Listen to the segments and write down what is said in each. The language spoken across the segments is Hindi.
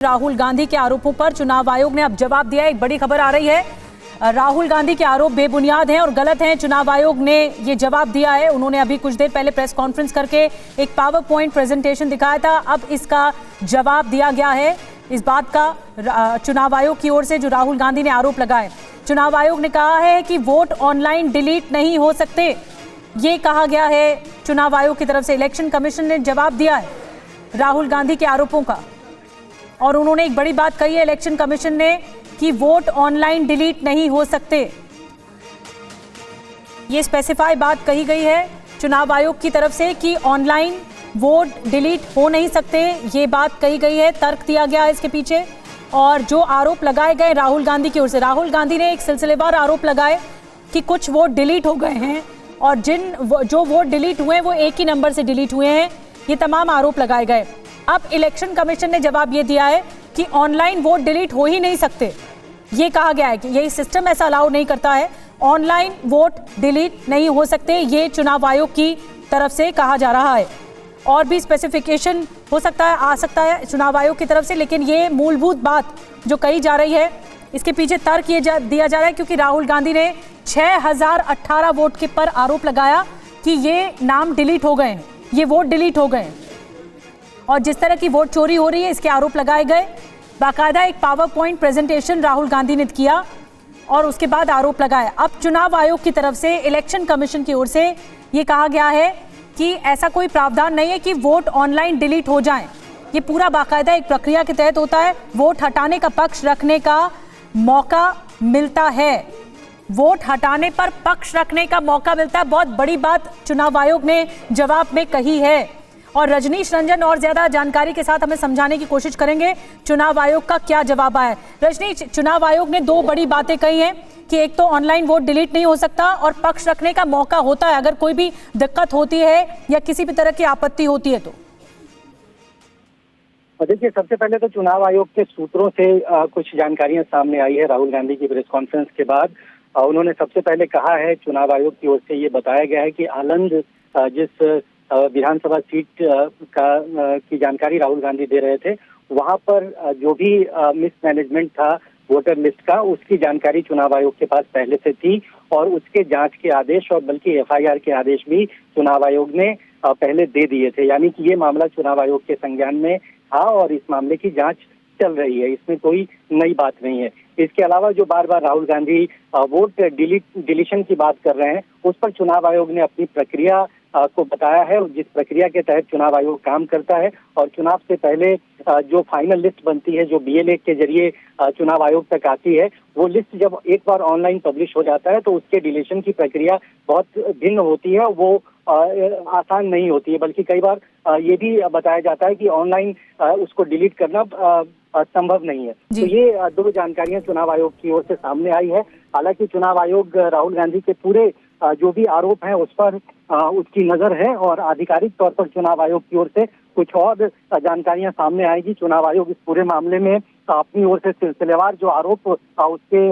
राहुल गांधी के आरोपों पर चुनाव आयोग ने अब जवाब दिया। एक बड़ी खबर आ रही है, राहुल गांधी के आरोप बेबुनियाद हैं और गलत हैं। चुनाव आयोग ने ये जवाब दिया है। उन्होंने अभी कुछ देर पहले प्रेस कॉन्फ्रेंस करके एक पावर पॉइंट प्रेजेंटेशन दिखाया था। अब इसका जवाब दिया गया है इस बात का चुनाव आयोग की ओर से, जो राहुल गांधी ने आरोप लगाए। चुनाव आयोग ने कहा है कि वोट ऑनलाइन डिलीट नहीं हो सकते, ये कहा गया है चुनाव आयोग की तरफ से। इलेक्शन कमीशन ने जवाब दिया है राहुल गांधी के आरोपों का, और उन्होंने एक बड़ी बात कही है इलेक्शन कमीशन ने कि वोट ऑनलाइन डिलीट नहीं हो सकते। ये स्पेसिफाई बात कही गई है चुनाव आयोग की तरफ से कि ऑनलाइन वोट डिलीट हो नहीं सकते, ये बात कही गई है। तर्क दिया गया है इसके पीछे, और जो आरोप लगाए गए राहुल गांधी की ओर से, राहुल गांधी ने एक सिलसिलेवार आरोप लगाए कि कुछ वोट डिलीट हो गए हैं और जो वोट डिलीट हुए हैं वो एक ही नंबर से डिलीट हुए हैं। ये तमाम आरोप लगाए गए। अब इलेक्शन कमीशन ने जवाब ये दिया है कि ऑनलाइन वोट डिलीट हो ही नहीं सकते। ये कहा गया है कि यही सिस्टम ऐसा अलाउ नहीं करता है, ऑनलाइन वोट डिलीट नहीं हो सकते, ये चुनाव आयोग की तरफ से कहा जा रहा है। और भी स्पेसिफिकेशन हो सकता है, आ सकता है चुनाव आयोग की तरफ से, लेकिन ये मूलभूत बात जो कही जा रही है इसके पीछे तर्क ये दिया जा रहा है क्योंकि राहुल गांधी ने 6018 वोट के पर आरोप लगाया कि ये नाम डिलीट हो गए हैं, ये वोट डिलीट हो गए हैं। और जिस तरह की वोट चोरी हो रही है इसके आरोप लगाए गए। बाकायदा एक power point presentation Rahul Gandhi ने किया और उसके बाद आरोप लगाए। अब चुनाव आयोग की तरफ से, इलेक्शन कमीशन की ओर से ये कहा गया है कि ऐसा कोई प्रावधान नहीं है कि वोट ऑनलाइन डिलीट हो जाएं। ये पूरा बाकायदा एक प्रक्रिया के तहत होता है। वोट हटाने का पक्ष रखने का मौका मिलता है, वोट हटाने पर पक्ष रखने का मौका मिलता है। बहुत बड़ी बात चुनाव आयोग ने जवाब में कही है, और रजनीश रंजन और ज्यादा जानकारी के साथ हमें समझाने की कोशिश करेंगे चुनाव आयोग का क्या जवाब आया। रजनीश, चुनाव आयोग ने दो बड़ी बातें कही हैं कि एक तो ऑनलाइन वोट डिलीट नहीं हो सकता और पक्ष रखने का मौका होता है अगर कोई भी दिक्कत होती है या किसी भी तरह की आपत्ति होती है तो। देखिए, सबसे पहले तो चुनाव आयोग के सूत्रों से कुछ जानकारियां सामने आई है राहुल गांधी की प्रेस कॉन्फ्रेंस के बाद। उन्होंने सबसे पहले कहा है, चुनाव आयोग की ओर से ये बताया गया है कि आलंद जिस विधानसभा सीट की जानकारी राहुल गांधी दे रहे थे, वहां पर जो भी मिसमैनेजमेंट था वोटर लिस्ट का, उसकी जानकारी चुनाव आयोग के पास पहले से थी और उसके जांच के आदेश और बल्कि एफआईआर के आदेश भी चुनाव आयोग ने पहले दे दिए थे। यानी कि ये मामला चुनाव आयोग के संज्ञान में था और इस मामले की जांच चल रही है, इसमें कोई नई बात नहीं है। इसके अलावा जो बार बार राहुल गांधी वोट डिलीशन की बात कर रहे हैं, उस पर चुनाव आयोग ने अपनी प्रक्रिया को बताया है, जिस प्रक्रिया के तहत चुनाव आयोग काम करता है। और चुनाव से पहले जो फाइनल लिस्ट बनती है, जो BLA के जरिए चुनाव आयोग तक आती है, वो लिस्ट जब एक बार ऑनलाइन पब्लिश हो जाता है तो उसके डिलीशन की प्रक्रिया बहुत भिन्न होती है, वो आसान नहीं होती है। बल्कि कई बार ये भी बताया जाता है कि ऑनलाइन उसको डिलीट करना संभव नहीं है। तो ये दो जानकारियां चुनाव आयोग की ओर से सामने आई है। हालांकि चुनाव आयोग राहुल गांधी के पूरे जो भी आरोप हैं उस पर उसकी नजर है और आधिकारिक तौर पर चुनाव आयोग की ओर से कुछ और जानकारियां सामने आएगी। चुनाव आयोग इस पूरे मामले में अपनी ओर से सिलसिलेवार जो आरोप उसके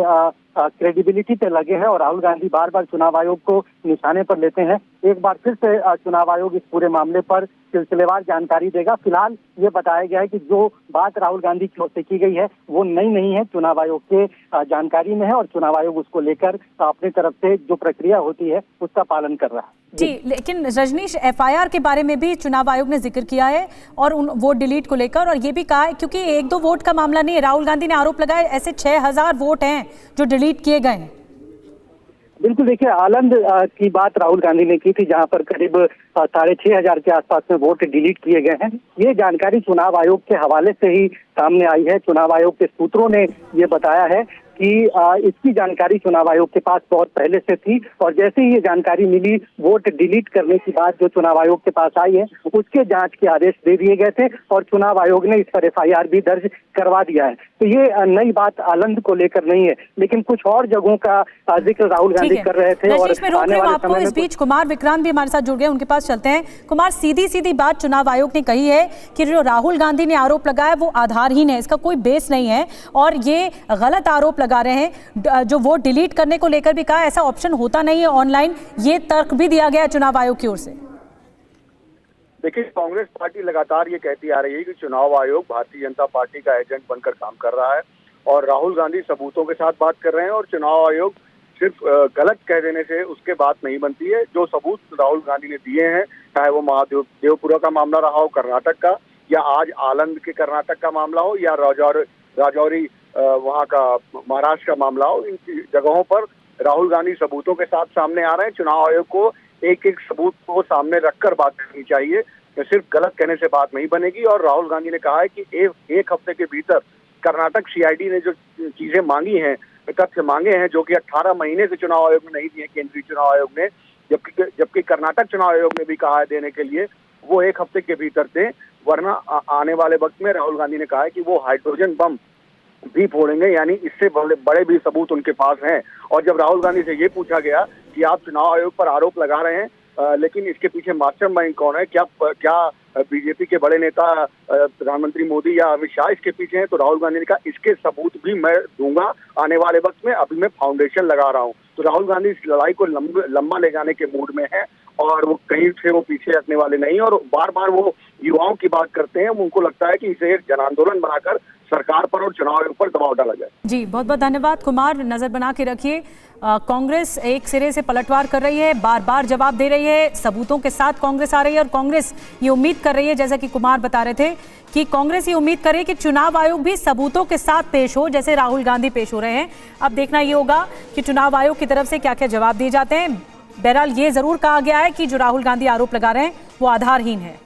क्रेडिबिलिटी पे लगे हैं और राहुल गांधी बार बार चुनाव आयोग को निशाने पर लेते हैं। एक बार फिर से चुनाव आयोग इस पूरे मामले पर सिलसिलेवार जानकारी देगा। फिलहाल ये बताया गया है कि जो बात राहुल गांधी की ओर से की गई है वो नई नहीं है, चुनाव आयोग के जानकारी में है और चुनाव आयोग उसको लेकर अपनी तरफ से जो प्रक्रिया होती है उसका पालन कर रहा है। जी, लेकिन रजनीश, एफआईआर के बारे में भी चुनाव आयोग ने जिक्र किया है और उन वोट डिलीट को लेकर, और ये भी कहा है क्योंकि एक दो वोट का मामला नहीं है, राहुल गांधी ने आरोप लगाया ऐसे 6000 वोट हैं जो डिलीट किए गए हैं। बिल्कुल, देखिए, आलंद की बात राहुल गांधी ने की थी जहां पर करीब 6500 के आसपास में वोट डिलीट किए गए हैं। ये जानकारी चुनाव आयोग के हवाले से ही सामने आई है। चुनाव आयोग के सूत्रों ने ये बताया है कि इसकी जानकारी चुनाव आयोग के पास बहुत पहले से थी और जैसे ही ये जानकारी मिली, वोट डिलीट करने की बात जो चुनाव आयोग के पास आई है, उसके जांच के आदेश दे दिए गए थे और चुनाव आयोग ने इस पर FIR भी दर्ज करवा दिया है। तो ये नई बात आलंद को लेकर नहीं है, लेकिन कुछ और जगहों का जिक्र राहुल गांधी कर रहे थे। और आने वाले आपको इस बीच कुमार विक्रांत भी हमारे साथ जुड़ गए, उनके पास चलते हैं। कुमार, सीधी बात चुनाव आयोग ने कही है कि जो राहुल गांधी ने आरोप लगाया वो आधारहीन है, इसका कोई बेस नहीं है और ये गलत आरोप लगा रहे हैं। जो वोट डिलीट करने को लेकर भी कहा ऐसा ऑप्शन होता नहीं है ऑनलाइन, ये तर्क भी दिया गया चुनाव आयोग की ओर से। देखिए, कांग्रेस पार्टी लगातार ये कहती आ रही है कि चुनाव आयोग भारतीय जनता पार्टी का एजेंट बनकर काम कर रहा है और राहुल गांधी सबूतों के साथ बात कर रहे हैं और चुनाव आयोग सिर्फ गलत कह देने से उसके बात नहीं बनती है। जो सबूत राहुल गांधी ने दिए हैं, चाहे वो महादेवपुरा का मामला रहा हो कर्नाटक का, या आज आलंद के कर्नाटक का मामला हो, या राजौरी वहाँ का महाराष्ट्र का मामला हो, इन जगहों पर राहुल गांधी सबूतों के साथ सामने आ रहे हैं। चुनाव आयोग को एक एक सबूत को सामने रखकर बात करनी चाहिए, सिर्फ गलत कहने से बात नहीं बनेगी। और राहुल गांधी ने कहा है कि एक हफ्ते के भीतर कर्नाटक सीआईडी ने जो चीजें मांगी हैं, तथ्य मांगे हैं, जो कि 18 महीने से चुनाव आयोग ने नहीं दिए, केंद्रीय चुनाव आयोग ने, जबकि कर्नाटक चुनाव आयोग ने भी कहा है देने के लिए, वो एक हफ्ते के भीतर दें, वरना आने वाले वक्त में राहुल गांधी ने कहा है कि वो हाइड्रोजन बम भी फोड़ेंगे, यानी इससे बड़े भी सबूत उनके पास हैं। और जब राहुल गांधी से ये पूछा गया कि आप चुनाव आयोग पर आरोप लगा रहे हैं, लेकिन इसके पीछे मास्टरमाइंड कौन है, क्या बीजेपी के बड़े नेता प्रधानमंत्री मोदी या अमित शाह इसके पीछे हैं, तो राहुल गांधी ने कहा इसके सबूत भी मैं दूंगा आने वाले वक्त में, अभी मैं फाउंडेशन लगा रहा हूं। तो राहुल गांधी इस लड़ाई को लंबा ले जाने के मूड में है और वो कहीं से वो पीछे हटने वाले नहीं, और बार बार वो युवाओं की बात करते हैं। उनको लगता है कि इसे एक जन आंदोलन बनाकर सरकार पर और चुनाव आयोग पर दबाव डाला जाए। जी, बहुत बहुत धन्यवाद कुमार, नजर बना के रखिए। कांग्रेस एक सिरे से पलटवार कर रही है, बार बार जवाब दे रही है, सबूतों के साथ कांग्रेस आ रही है और कांग्रेस ये उम्मीद कर रही है, जैसा कि कुमार बता रहे थे, कि कांग्रेस ये उम्मीद कर रही है कि चुनाव आयोग भी सबूतों के साथ पेश हो, जैसे राहुल गांधी पेश हो रहे हैं। अब देखना ये होगा कि चुनाव आयोग की तरफ से क्या क्या जवाब दिए जाते हैं। बहरहाल ये जरूर कहा गया है कि जो राहुल गांधी आरोप लगा रहे हैं वो आधारहीन है।